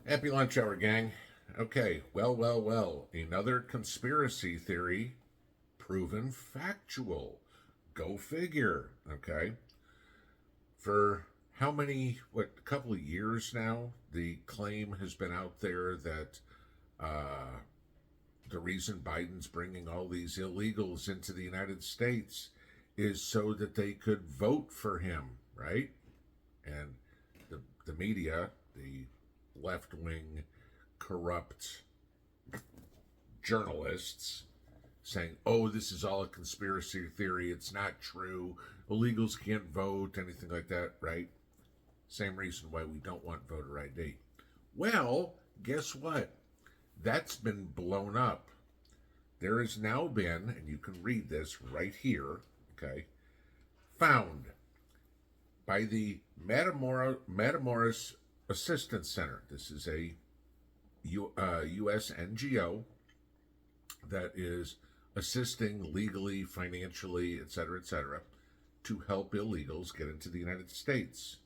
Happy lunch hour, gang. Okay, well. Another conspiracy theory proven factual. Go figure. Okay. For how many, a couple of years now, the claim has been out there that uh, the reason Biden's bringing all these illegals into the United States is so that they could vote for him, right? And the media, the left wing, corrupt journalists saying, oh, this is all a conspiracy theory. It's not true. Illegals can't vote, anything like that, right? Same reason why we don't want voter ID. Well, guess what? That's been blown up. There has now been, and you can read this right here, okay, found by the Matamoros Assistance Center. This is a U.S. NGO that is assisting legally, financially, etc., to help illegals get into the United States.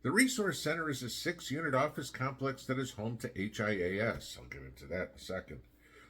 The Resource Center is a 6-unit office complex that is home to HIAS. I'll get into that in a second,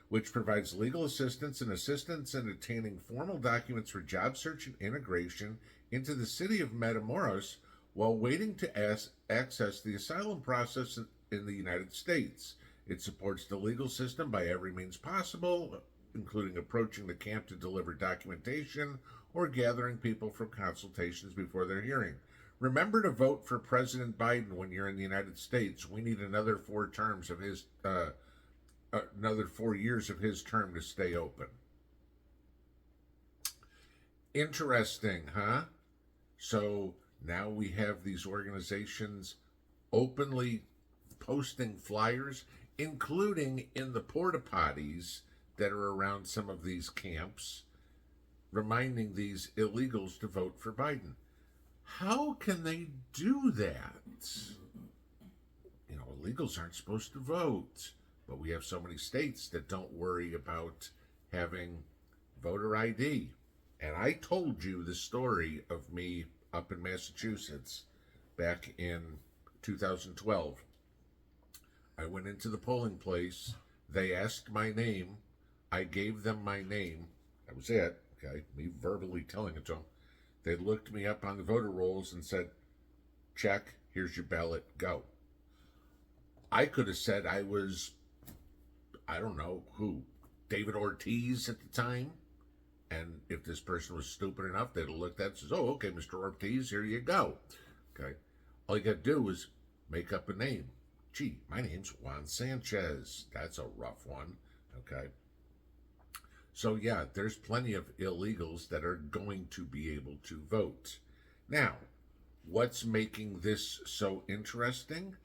which provides legal assistance and assistance in obtaining formal documents for job search and integration into the city of Matamoros while waiting to access the asylum process in the United States. It supports the legal system by every means possible, including approaching the camp to deliver documentation or gathering people for consultations before their hearing. Remember to vote for President Biden when you're in the United States. We need another 4 terms of his, another 4 years of his term to stay open. Interesting, huh? So now we have these organizations openly posting flyers, including in the porta potties that are around some of these camps, reminding these illegals to vote for Biden. How can they do that? You know, illegals aren't supposed to vote, but we have so many states that don't worry about having voter ID. And I told you the story of me up in Massachusetts back in 2012. I went into the polling place. They asked my name. I gave them my name. That was it. Okay, me verbally telling it to them. They looked me up on the voter rolls and said, check, here's your ballot, go. I could have said I was, I don't know who, David Ortiz at the time. And if this person was stupid enough, they'd have looked at it and says, oh, okay, Mr. Ortiz, here you go. Okay. All you got to do is make up a name. Gee, my name's Juan Sanchez. That's a rough one. Okay. So, yeah, there's plenty of illegals that are going to be able to vote. Now, what's making this so interesting?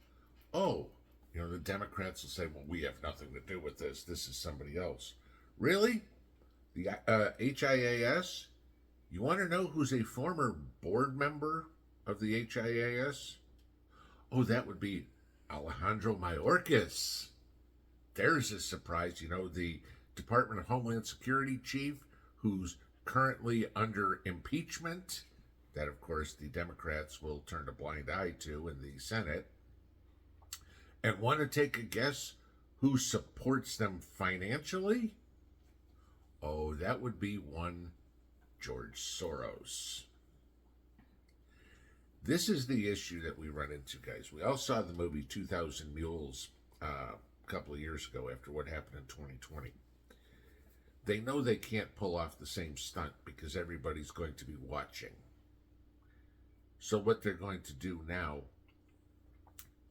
Oh, you know, the Democrats will say, well, we have nothing to do with this. This is somebody else. Really? The HIAS? You want to know who's a former board member of the HIAS? Oh, that would be Alejandro Mayorkas. There's a surprise. You know, the Department of Homeland Security chief who's currently under impeachment. That, of course, the Democrats will turn a blind eye to in the Senate. And want to take a guess who supports them financially? Oh, that would be one George Soros. This is the issue that we run into, guys. We all saw the movie 2000 Mules a couple of years ago after what happened in 2020. They know they can't pull off the same stunt because everybody's going to be watching. So what they're going to do now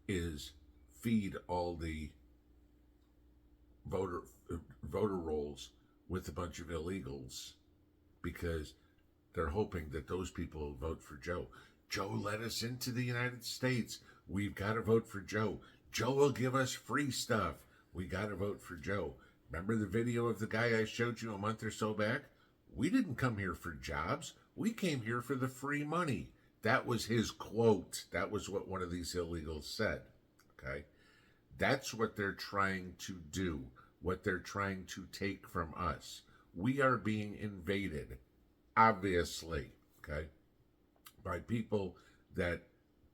is feed all the voter rolls with a bunch of illegals because they're hoping that those people will vote for Joe. Joe let us into the United States. We've got to vote for Joe. Joe will give us free stuff. We got to vote for Joe. Remember the video of the guy I showed you a month or so back? We didn't come here for jobs. We came here for the free money. That was his quote. That was what one of these illegals said. Okay? That's what they're trying to do, what they're trying to take from us. We are being invaded, obviously, okay, by people that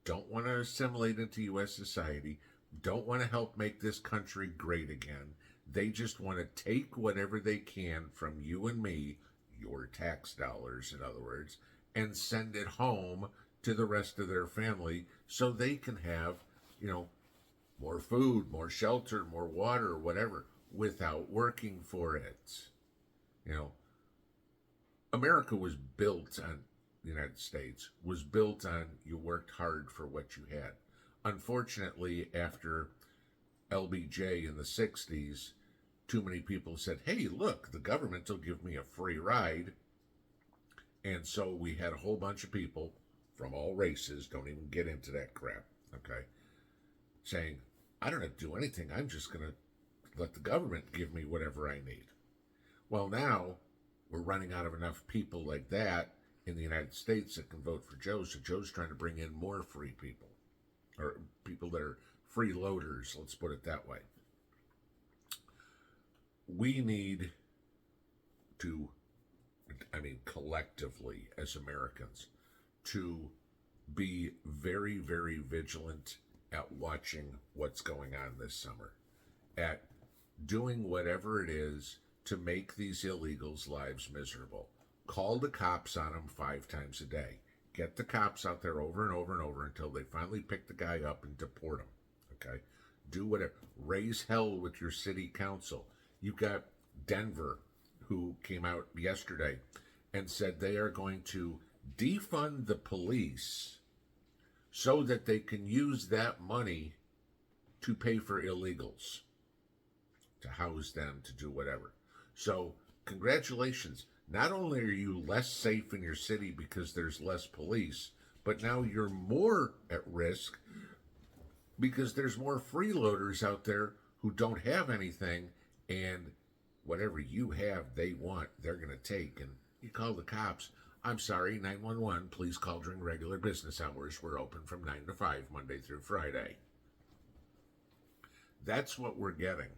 don't want to assimilate into U.S. society, don't want to help make this country great again. They just want to take whatever they can from you and me, your tax dollars, in other words, and send it home to the rest of their family so they can have, more food, more shelter, more water, whatever, without working for it. You know, America was built on, the United States was built on you worked hard for what you had. Unfortunately, after LBJ in the 60s, too many people said, hey, look, the government will give me a free ride. And so we had a whole bunch of people from all races, don't even get into that crap, okay, saying, I don't have to do anything. I'm just going to let the government give me whatever I need. Well, now we're running out of enough people like that in the United States that can vote for Joe. So Joe's trying to bring in more free people, or people that are freeloaders, let's put it that way. We need to, collectively as Americans, to be very, very vigilant at watching what's going on this summer, at doing whatever it is to make these illegals' lives miserable. Call the cops on them 5 times a day. Get the cops out there over and over and over until they finally pick the guy up and deport him. Okay? Do whatever. Raise hell with your city council. You've got Denver, who came out yesterday and said they are going to defund the police so that they can use that money to pay for illegals, to house them, to do whatever. So, congratulations. Not only are you less safe in your city because there's less police, but now you're more at risk because there's more freeloaders out there who don't have anything, and whatever you have, they want, they're going to take. And you call the cops. I'm sorry, 911, please call during regular business hours. We're open from 9 to 5, Monday through Friday. That's what we're getting.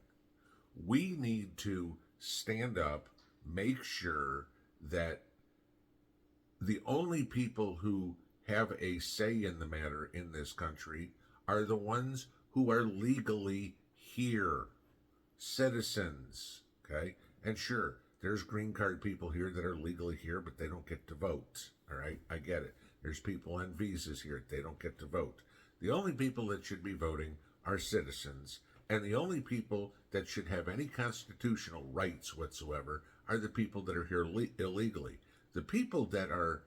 We need to stand up, make sure that the only people who have a say in the matter in this country are the ones who are legally here, citizens, okay? And sure, there's green card people here that are legally here, but they don't get to vote, all right? I get it. There's people on visas here, they don't get to vote. The only people that should be voting are citizens, and the only people that should have any constitutional rights whatsoever are the people that are here illegally. The people that are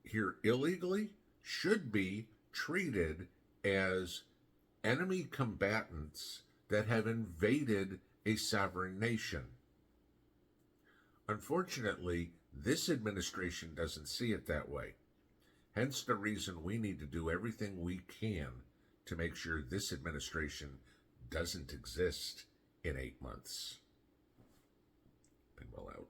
here illegally should be treated as enemy combatants that have invaded a sovereign nation. Unfortunately, this administration doesn't see it that way. Hence the reason we need to do everything we can to make sure this administration doesn't exist in 8 months. Pinball out.